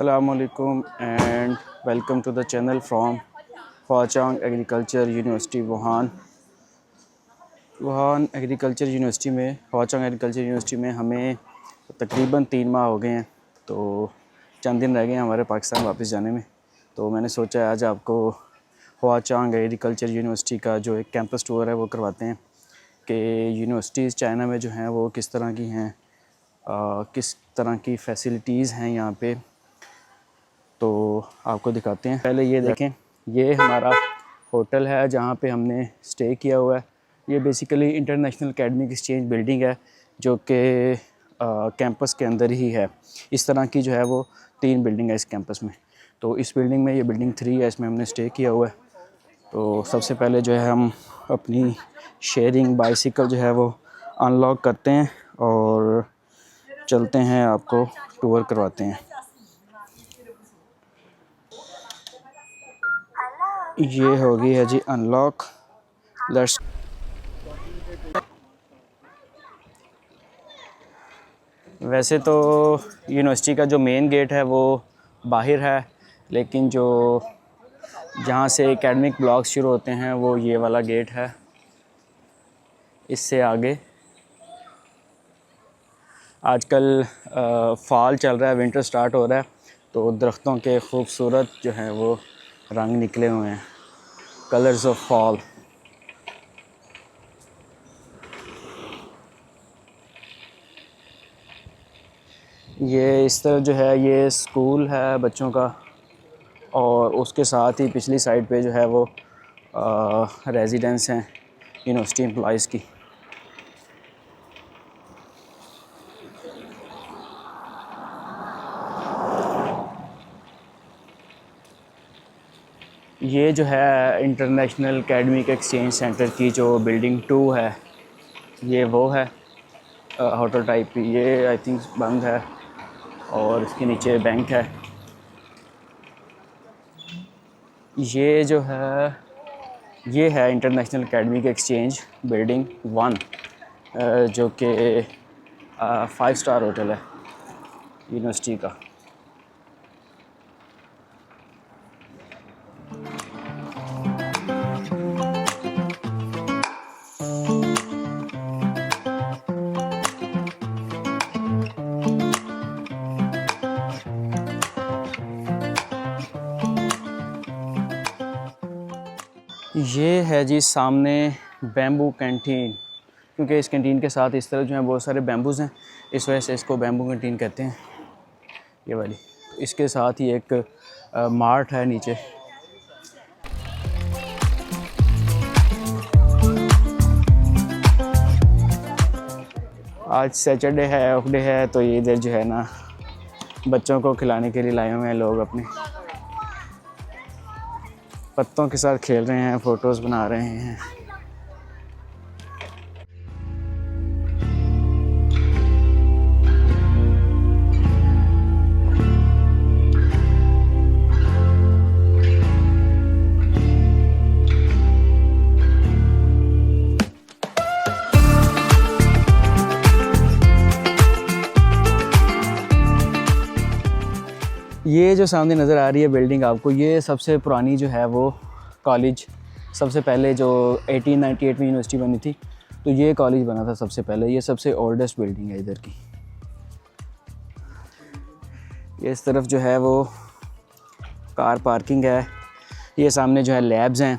Assalamualaikum and welcome to the channel from Huachang Agriculture University Wuhan agriculture university में हुआचांग agriculture university में हमें तकरीबन 3 माह हो गए हैं। तो चंद दिन रह गए हैं हमारे पाकिस्तान वापस जाने में। तो मैंने सोचा आज आपको हुआचांग एग्रीकल्चर यूनिवर्सिटी का जो एक कैंपस टूर है वो करवाते हैं कि यूनिवर्सिटीज़ चाइना में जो हैं वो किस तरह की हैं, किस तरह की फ़ैसिलिटीज़ हैं यहाँ पे। तो आपको दिखाते हैं। पहले ये देखें, ये हमारा होटल है जहाँ पे हमने स्टे किया हुआ है। ये basically international academic exchange building है जो कि कैंपस के अंदर ही है। इस तरह की जो है वो 3 बिल्डिंग है इस कैंपस में। तो इस बिल्डिंग में, ये बिल्डिंग 3 है, इसमें हमने स्टे किया हुआ है। तो सबसे पहले जो है हम अपनी शेयरिंग बाइसिकल जो है वो अनलॉक करते हैं और चलते हैं, आपको टूर करवाते हैं। ये हो गई है जी अनलॉक। लेट्स वैसे तो यूनिवर्सिटी का जो मेन गेट है वो बाहर है, लेकिन जो जहाँ से एकेडमिक ब्लॉक्स शुरू होते हैं वो ये वाला गेट है। इससे आगे आजकल फॉल चल रहा है, विंटर स्टार्ट हो रहा है, तो दरख्तों के खूबसूरत जो हैं वो रंग निकले हुए हैं, कलर्स ऑफ फॉल। ये इस तरह जो है ये स्कूल है बच्चों का, और उसके साथ ही पिछली साइड पे जो है वो रेजिडेंस हैं यूनिवर्सिटी एम्प्लॉइज़ की। ये जो है इंटरनेशनल एकेडमिक एक्सचेंज सेंटर की जो बिल्डिंग 2 है, ये वो है होटल टाइप। ये आई थिंक बंद है और इसके नीचे बैंक है। ये जो है ये है इंटरनेशनल एकेडमिक एक्सचेंज बिल्डिंग 1, जो कि 5 स्टार होटल है यूनिवर्सिटी का। ये है जी सामने बैम्बू कैंटीन, क्योंकि इस कैंटीन के साथ इस तरह जो है बहुत सारे बैम्बूज़ हैं, इस वजह से इसको बैम्बू कैंटीन कहते हैं ये वाली। इसके साथ ही एक मार्ट है नीचे। आज सैटरडे है, ऑफ डे है, तो ये इधर जो है ना बच्चों को खिलाने के लिए लाए हुए हैं लोग, अपने पत्तों के साथ खेल रहे हैं, फ़ोटोज़ बना रहे हैं। ये जो सामने नज़र आ रही है बिल्डिंग आपको, ये सबसे पुरानी जो है वो कॉलेज, सबसे पहले जो 1898 में यूनिवर्सिटी बनी थी, तो ये कॉलेज बना था सबसे पहले। ये सबसे ओल्डेस्ट बिल्डिंग है इधर की। ये इस तरफ जो है वो कार पार्किंग है। ये सामने जो है लैब्स हैं,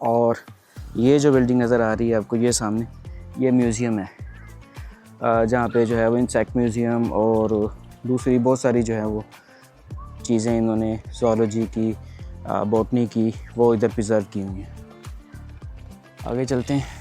और ये जो बिल्डिंग नज़र आ रही है आपको, ये सामने ये म्यूज़ियम है, जहाँ पे जो है वो इंसेक्ट म्यूज़ियम और दूसरी बहुत सारी जो है वो चीज़ें इन्होंने ज़ूलॉजी की, बॉटनी की, वो इधर प्रिजर्व की हुई हैं। आगे चलते हैं।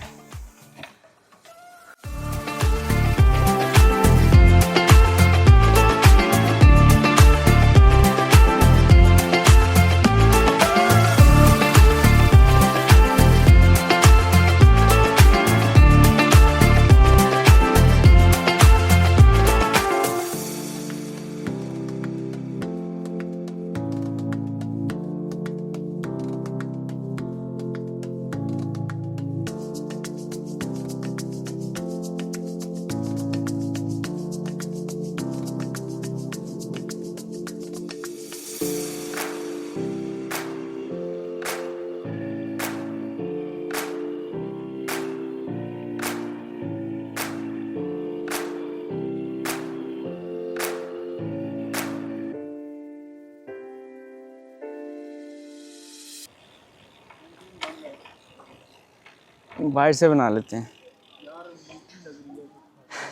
बाहर से बना लेते हैं।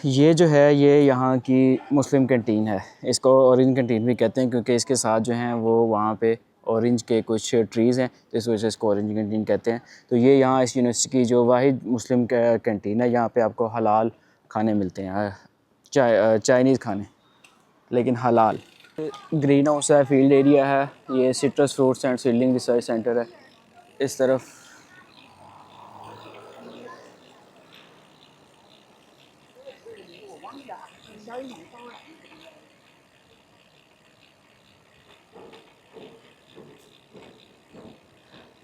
ये जो है ये यहाँ की मुस्लिम कैंटीन है, इसको ऑरेंज कैंटीन भी कहते हैं क्योंकि इसके साथ जो हैं वो वहाँ पे ऑरेंज के कुछ ट्रीज़ हैं, तो इस वजह से इसको ऑरेंज कैंटीन कहते हैं। तो ये यहाँ इस यूनिवर्सिटी की जो वाहिद मुस्लिम कैंटीन है, यहाँ पे आपको हलाल खाने मिलते हैं, चाइनीज़ खाने, लेकिन हलाल। ग्रीन हाउस है, फील्ड एरिया है, ये citrus fruits and seedling research centre है इस तरफ।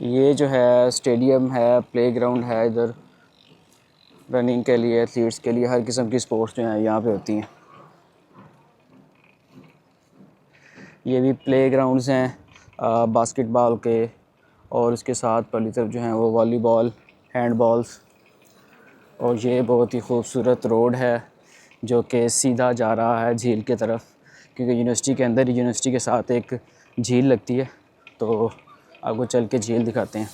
ये जो है स्टेडियम है, प्लेग्राउंड है, इधर रनिंग के लिए, एथलीट्स के लिए, हर किस्म की स्पोर्ट्स जो हैं यहाँ पे होती हैं। ये भी प्लेग्राउंड्स हैं बास्केटबॉल के, और उसके साथ पहली तरफ जो हैं वो वॉलीबॉल, हैंडबॉल्स। और ये बहुत ही खूबसूरत रोड है जो कि सीधा जा रहा है झील की तरफ, क्योंकि यूनिवर्सिटी के अंदर, यूनिवर्सिटी के साथ एक झील लगती है। तो आपको चल के झील दिखाते हैं।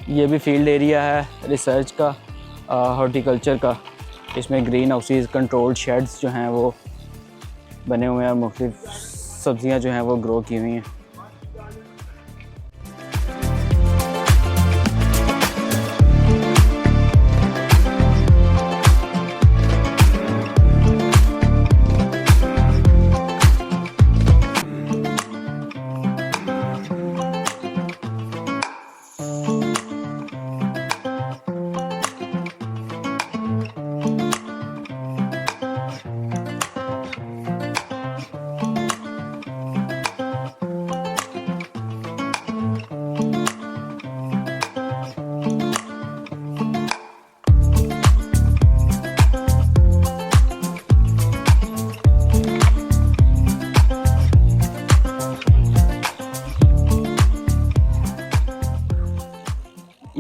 ये भी फील्ड एरिया है रिसर्च का, हॉर्टिकल्चर का। इसमें ग्रीन हाउसेस, कंट्रोल्ड शेड्स जो हैं वो बने हुए हैं, मुख्तलिफ सब्ज़ियां जो हैं वो ग्रो की हुई हैं।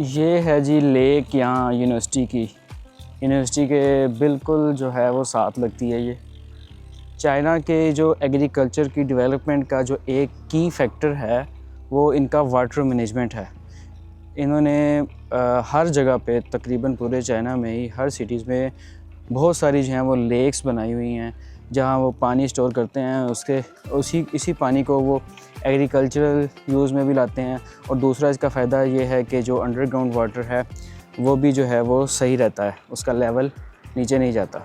ये है जी लेक यहाँ यूनिवर्सिटी की, यूनिवर्सिटी के बिल्कुल जो है वो साथ लगती है। ये चाइना के जो एग्रीकल्चर की डेवलपमेंट का जो एक की फैक्टर है वो इनका वाटर मैनेजमेंट है। इन्होंने हर जगह पे, तकरीबन पूरे चाइना में ही हर सिटीज़ में बहुत सारी जो हैं वो लेक्स बनाई हुई हैं जहाँ वो पानी स्टोर करते हैं। उसके इसी पानी को वो एग्रीकल्चरल यूज़ में भी लाते हैं। और दूसरा इसका फ़ायदा ये है कि जो अंडरग्राउंड वाटर है वो भी जो है वो सही रहता है, उसका लेवल नीचे नहीं जाता।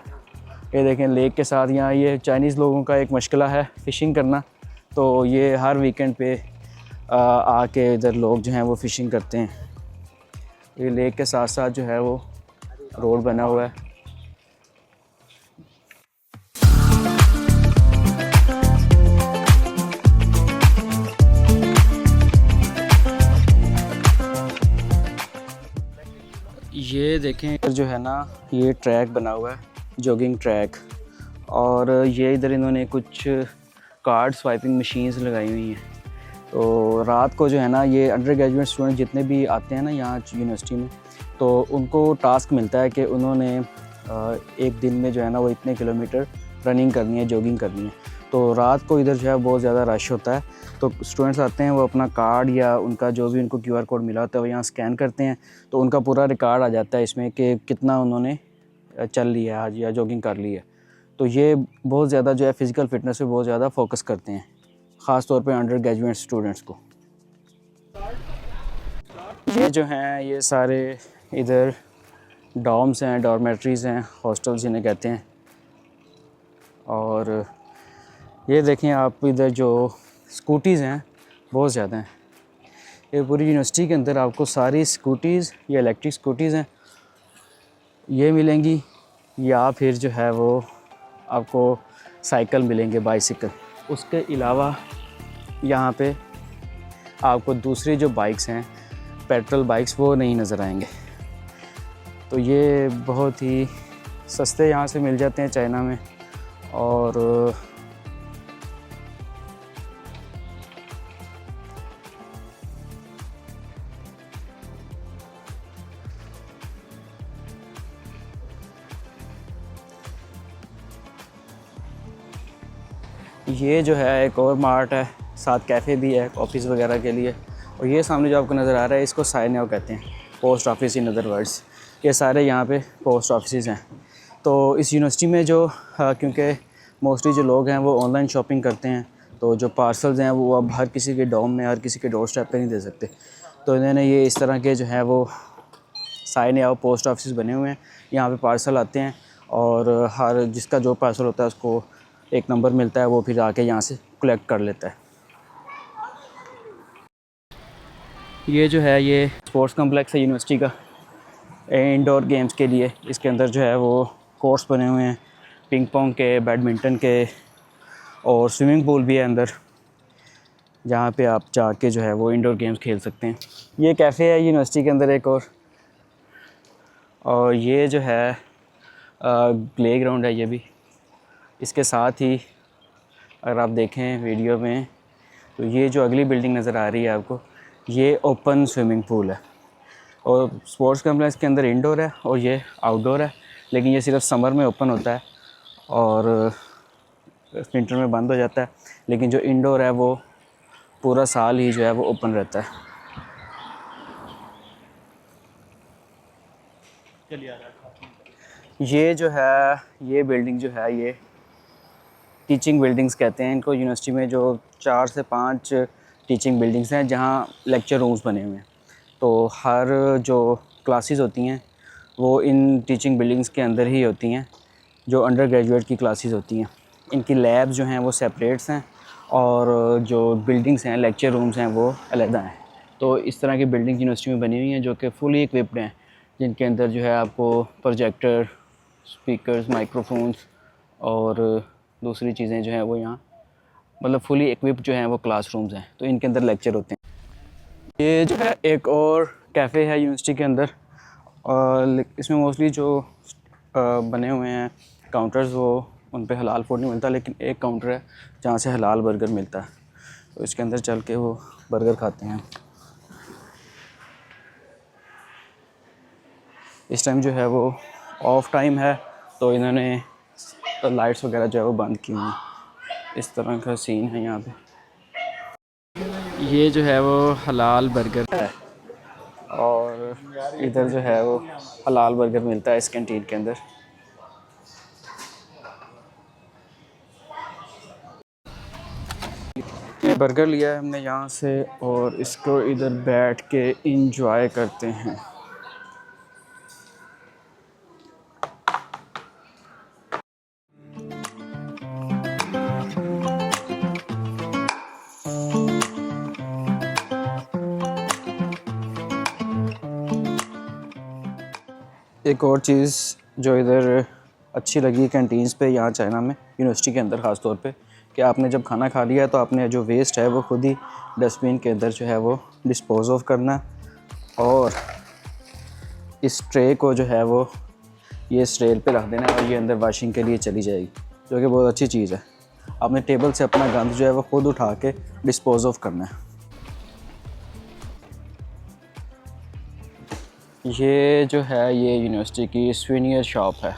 ये देखें लेक के साथ यहाँ ये चाइनीज़ लोगों का एक मशगला है फ़िशिंग करना, तो ये हर वीकेंड पे आके इधर लोग जो हैं वो फ़िशिंग करते हैं। ये लेक के साथ साथ जो है वो रोड बना हुआ है। ये देखें जो है ना, ये ट्रैक बना हुआ है, जॉगिंग ट्रैक। और ये इधर इन्होंने कुछ कार्ड स्वाइपिंग मशीन्स लगाई हुई हैं। तो रात को जो है ना, ये अंडर ग्रेजुएट स्टूडेंट जितने भी आते हैं ना यहाँ यूनिवर्सिटी में, तो उनको टास्क मिलता है कि उन्होंने एक दिन में जो है ना वो इतने किलोमीटर रनिंग करनी है, जॉगिंग करनी है। तो रात को इधर जो है बहुत ज़्यादा रश होता है, तो स्टूडेंट्स आते हैं, वो अपना कार्ड या उनका जो भी उनको QR कोड मिला होता है वो यहाँ स्कैन करते हैं, तो उनका पूरा रिकॉर्ड आ जाता है इसमें कि कितना उन्होंने चल लिया आज या जॉगिंग कर ली है। तो ये बहुत ज़्यादा जो है फ़िज़िकल फ़िटनेस पे बहुत ज़्यादा फोकस करते हैं, ख़ास तौर पे अंडर ग्रेजुएट स्टूडेंट्स को। ये जो हैं ये सारे इधर डॉर्म्स हैं, डॉर्मेट्रीज़ हैं, हॉस्टल्स जिन्हें कहते हैं। और ये देखें आप, इधर जो स्कूटीज़ हैं बहुत ज़्यादा हैं। ये पूरी यूनिवर्सिटी के अंदर आपको सारी स्कूटीज़ या इलेक्ट्रिक स्कूटीज़ हैं ये मिलेंगी, या फिर जो है वो आपको साइकिल मिलेंगे, बाइसिकल। उसके अलावा यहाँ पे आपको दूसरी जो बाइक्स हैं, पेट्रोल बाइक्स, वो नहीं नज़र आएंगे। तो ये बहुत ही सस्ते यहाँ से मिल जाते हैं चाइना में। और ये जो है एक और मार्ट है, साथ कैफ़े भी है ऑफिस वगैरह के लिए। और ये सामने जो आपको नज़र आ रहा है इसको साइन आउट कहते हैं, post office in other words. ये सारे यहाँ पे पोस्ट ऑफिस हैं। तो इस यूनिवर्सिटी में जो क्योंकि मोस्टली जो लोग हैं वो ऑनलाइन शॉपिंग करते हैं, तो जो पार्सल्स हैं वो अब हर किसी के डोम में, हर किसी के डोर स्टेप पे नहीं दे सकते। तो इन्होंने ये इस तरह के जो है वो साइन या पोस्ट ऑफिस बने हुए हैं। यहाँ पे पार्सल आते हैं और हर जिसका जो पार्सल होता है उसको एक नंबर मिलता है, वो फिर आके यहाँ से कलेक्ट कर लेता है। ये जो है ये स्पोर्ट्स कम्प्लेक्स है यूनिवर्सिटी का, इंडोर गेम्स के लिए। इसके अंदर जो है वो कोर्ट्स बने हुए हैं पिंग पोंग के, बैडमिंटन के, और स्विमिंग पूल भी है अंदर, जहाँ पे आप जाके जो है वो इंडोर गेम्स खेल सकते हैं। ये कैफ़े है यूनिवर्सिटी के अंदर एक और ये जो है प्ले ग्राउंड है ये भी। इसके साथ ही अगर आप देखें वीडियो में तो ये जो अगली बिल्डिंग नज़र आ रही है आपको, ये ओपन स्विमिंग पूल है। और स्पोर्ट्स कम्प्लेक्स के अंदर इंडोर है और ये आउटडोर है, लेकिन ये सिर्फ समर में ओपन होता है और विंटर में बंद हो जाता है। लेकिन जो इंडोर है वो पूरा साल ही जो है वो ओपन रहता है। ये जो है ये बिल्डिंग जो है ये टीचिंग बिल्डिंग्स कहते हैं इनको। यूनिवर्सिटी में जो 4 से 5 टीचिंग बिल्डिंग्स हैं जहाँ लेक्चर रूम्स बने हुए हैं। तो हर जो क्लासेस होती हैं वो इन टीचिंग बिल्डिंग्स के अंदर ही होती हैं, जो अंडर ग्रेजुएट की क्लासेस होती हैं। इनकी लैब्स जो हैं वो सेपरेट्स हैं और जो बिल्डिंग्स हैं, लेक्चर रूम्स हैं, वो अलग हैं। तो इस तरह की बिल्डिंग यूनिवर्सिटी में बनी हुई हैं जो कि फुली इक्विप्ड हैं, जिनके अंदर जो है आपको प्रोजेक्टर, स्पीकर्स, माइक्रोफोन्स और दूसरी चीज़ें जो हैं वो यहाँ मतलब फुली इक्विप्ड जो हैं वो क्लासरूम्स हैं। तो इनके अंदर लेक्चर होते हैं। ये जो है एक और कैफ़े है यूनिवर्सिटी के अंदर, और इसमें मोस्टली जो बने हुए हैं काउंटर्स वो उन पे हलाल फूड नहीं मिलता, लेकिन एक काउंटर है जहाँ से हलाल बर्गर मिलता है। तो इसके अंदर चल के वो बर्गर खाते हैं। इस टाइम जो है वो ऑफ टाइम है, तो इन्होंने लाइट्स वगैरह जो है वो बंद की हुई हैं। इस तरह का सीन है यहाँ पे। ये जो है वो हलाल बर्गर है और इधर जो है वो हलाल बर्गर मिलता है इस कैंटीन के अंदर। ये बर्गर लिया है हमने यहाँ से और इसको इधर बैठ के इंजॉय करते हैं। एक और चीज़ जो इधर अच्छी लगी कैंटीन्स पे यहाँ चाइना में, यूनिवर्सिटी के अंदर ख़ास तौर पे, कि आपने जब खाना खा लिया तो आपने जो वेस्ट है वो खुद ही डस्टबिन के अंदर जो है वो डिस्पोज ऑफ करना, और इस ट्रे को जो है वो ये इस ट्रे पे रख देना और ये अंदर वॉशिंग के लिए चली जाएगी, जो कि बहुत अच्छी चीज़ है। आपने टेबल से अपना गंद जो है वो खुद उठा के डिस्पोज ऑफ करना है। ये जो है ये यूनिवर्सिटी की स्वीनियर शॉप है।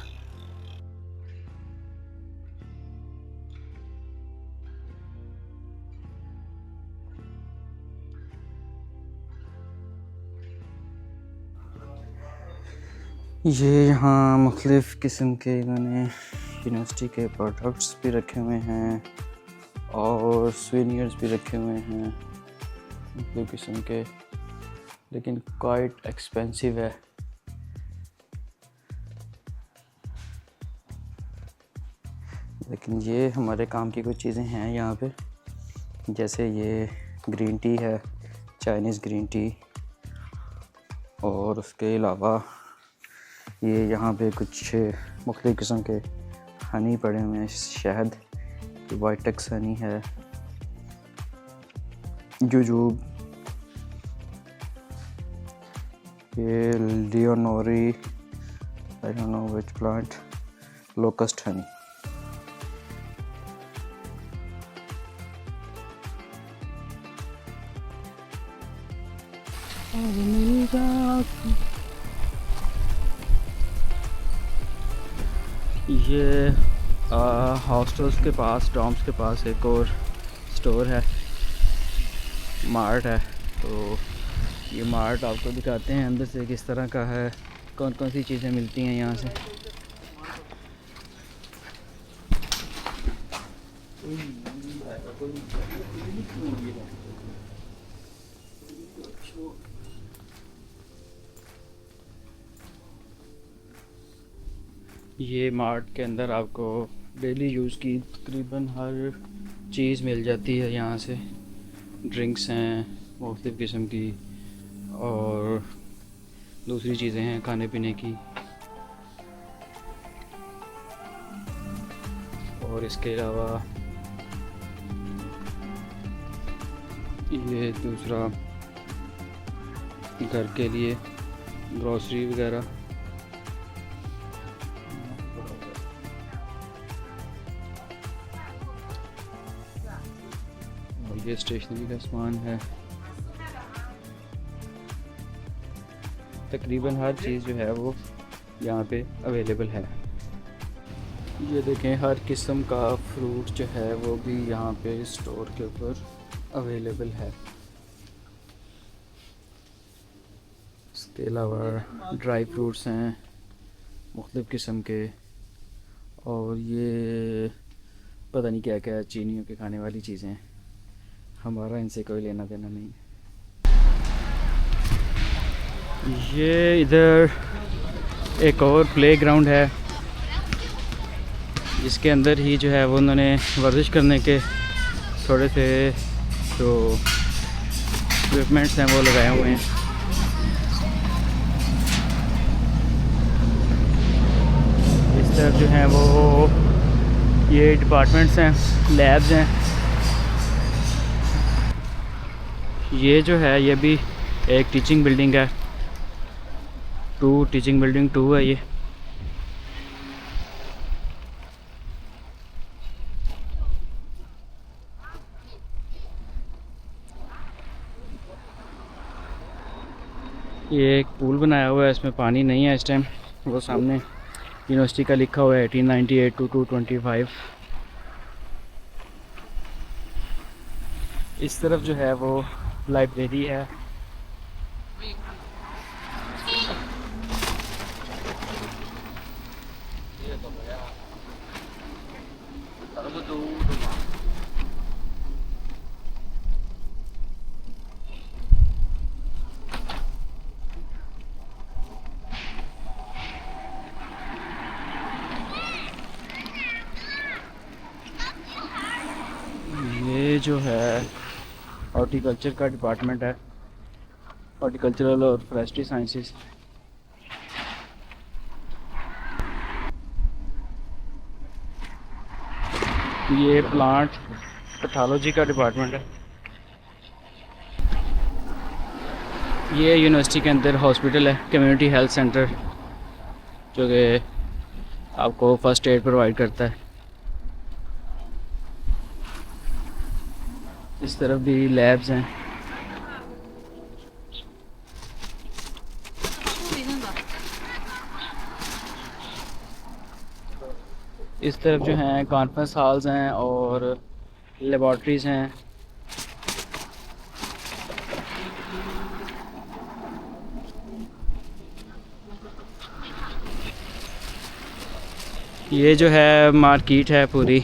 ये यहाँ मुख्तलिफ़ किस्म के इन्होंने यूनिवर्सिटी के प्रोडक्ट्स भी रखे हुए हैं और स्वीनियर्स भी रखे हुए हैं मुख्तलिफ़ किस्म के, लेकिन क्वाइट एक्सपेंसिव है। लेकिन ये हमारे काम की कुछ चीज़ें हैं यहाँ पे, जैसे ये ग्रीन टी है, चाइनीज़ ग्रीन टी, और उसके अलावा ये यहाँ पे कुछ मुख्तलिफ़ किस्म के हनी पड़े हुए हैं, शहद, वाइटेक्स हनी है, जुजूब, ये लियोनोरी, I don't know which plant, locust honey. ये हॉस्टल्स के पास, डॉम्स के पास एक और स्टोर है, मार्ट है। तो ये मार्ट आपको दिखाते हैं अंदर से किस तरह का है, कौन कौन सी चीज़ें मिलती हैं यहाँ से। ये मार्ट के अंदर आपको डेली यूज़ की तकरीबन हर चीज़ मिल जाती है यहाँ से। ड्रिंक्स हैं मुख्तलिफ़ किस्म की, और दूसरी चीज़ें हैं खाने पीने की। और इसके अलावा ये दूसरा घर के लिए ग्रॉसरी वगैरह। और ये स्टेशनरी का सामान है। तकरीबन हर चीज़ जो है वो यहाँ पे अवेलेबल है। ये देखें, हर किस्म का फ्रूट जो है वो भी यहाँ पे स्टोर के ऊपर अवेलेबल है। इसके अलावा ड्राई फ्रूट्स हैं मुख्तलिफ़ किस्म के, और ये पता नहीं क्या क्या चीनियों के खाने वाली चीज़ें हैं। हमारा इनसे कोई लेना देना नहीं। ये इधर एक और प्ले ग्राउंड है, जिसके अंदर ही जो है वो उन्होंने वर्जिश करने के थोड़े से जो इक्विपमेंट्स हैं वो लगाए हुए हैं। इस तरफ जो है वो ये डिपार्टमेंट्स हैं, लैब्स हैं। ये जो है ये भी एक टीचिंग बिल्डिंग है, टीचिंग बिल्डिंग 2 है ये। ये एक पूल बनाया हुआ है, इसमें पानी नहीं है इस टाइम। वो सामने यूनिवर्सिटी का लिखा हुआ है 1898 to 225। इस तरफ जो है वो लाइब्रेरी है। ये जो है हॉर्टिकल्चर का डिपार्टमेंट है, हॉर्टिकल्चरल और फॉरेस्ट्री साइंसेस। ये प्लांट पैथोलॉजी का डिपार्टमेंट है। ये यूनिवर्सिटी के अंदर हॉस्पिटल है, कम्युनिटी हेल्थ सेंटर, जो कि आपको फ़र्स्ट एड प्रोवाइड करता है। इस तरफ भी लैब्स हैं। इस तरफ जो हैं कॉन्फ्रेंस हॉल्स हैं और लेबॉर्ट्रीज़ हैं। ये जो है मार्केट है पूरी,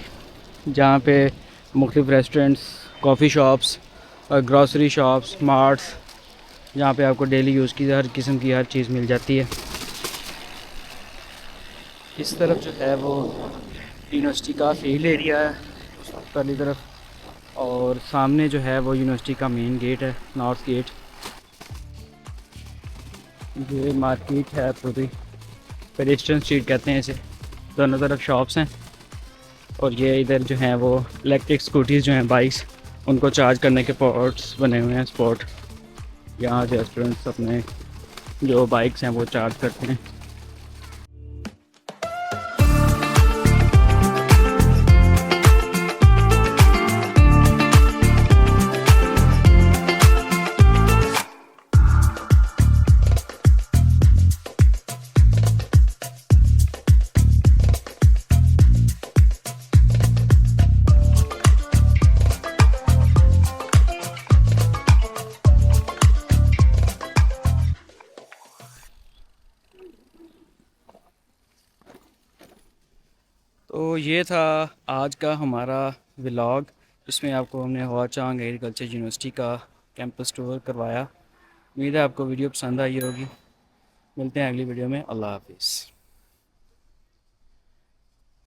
जहाँ पे मुख्तलिफ़ रेस्टोरेंट्स, कॉफ़ी शॉप्स और ग्रॉसरी शॉप्स, मार्ट्स, जहाँ पे आपको डेली यूज़ की हर किस्म की हर चीज़ मिल जाती है। इस तरफ जो है वो यूनिवर्सिटी का फील्ड एरिया है पहली तरफ, और सामने जो है वो यूनिवर्सिटी का मेन गेट है, नॉर्थ गेट। ये मार्केट है पूरी, पेडेस्ट्रियन स्ट्रीट कहते हैं इसे। दोनों तरफ शॉप्स हैं, और ये इधर जो हैं वो इलेक्ट्रिक स्कूटीज़ जो हैं, बाइक्स, उनको चार्ज करने के पोर्ट्स बने हुए हैं, स्पॉट। यहाँ जो स्टूडेंट्स अपने जो बाइक्स हैं वो चार्ज करते हैं। तो ये था आज का हमारा व्लॉग, जिसमें आपको हमने हुआचांग एग्रीकल्चर यूनिवर्सिटी का कैंपस टूर करवाया। उम्मीद है आपको वीडियो पसंद आई होगी। मिलते हैं अगली वीडियो में। अल्लाह हाफिज़।